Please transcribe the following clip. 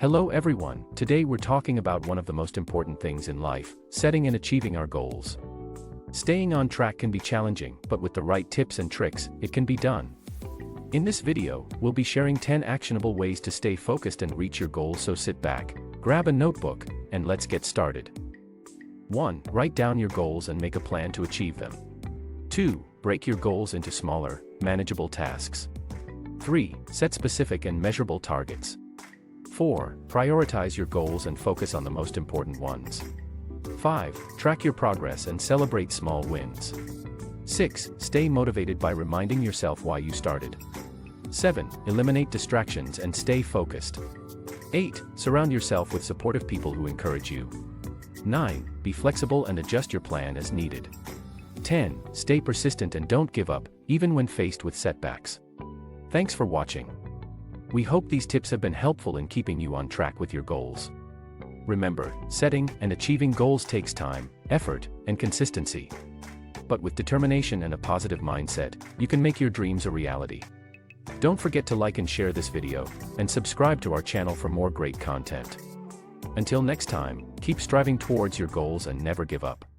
Hello everyone, today we're talking about one of the most important things in life, setting and achieving our goals. Staying on track can be challenging, but with the right tips and tricks, it can be done. In this video, we'll be sharing 10 actionable ways to stay focused and reach your goals, so sit back, grab a notebook, and let's get started. 1. Write down your goals and make a plan to achieve them. 2. Break your goals into smaller, manageable tasks. 3. Set specific and measurable targets. 4. Prioritize your goals and focus on the most important ones. 5. Track your progress and celebrate small wins. 6. Stay motivated by reminding yourself why you started. 7. Eliminate distractions and stay focused. 8. Surround yourself with supportive people who encourage you. 9. Be flexible and adjust your plan as needed. 10. Stay persistent and don't give up, even when faced with setbacks. Thanks for watching. We hope these tips have been helpful in keeping you on track with your goals. Remember, setting and achieving goals takes time, effort, and consistency. But with determination and a positive mindset, you can make your dreams a reality. Don't forget to like and share this video, and subscribe to our channel for more great content. Until next time, keep striving towards your goals and never give up.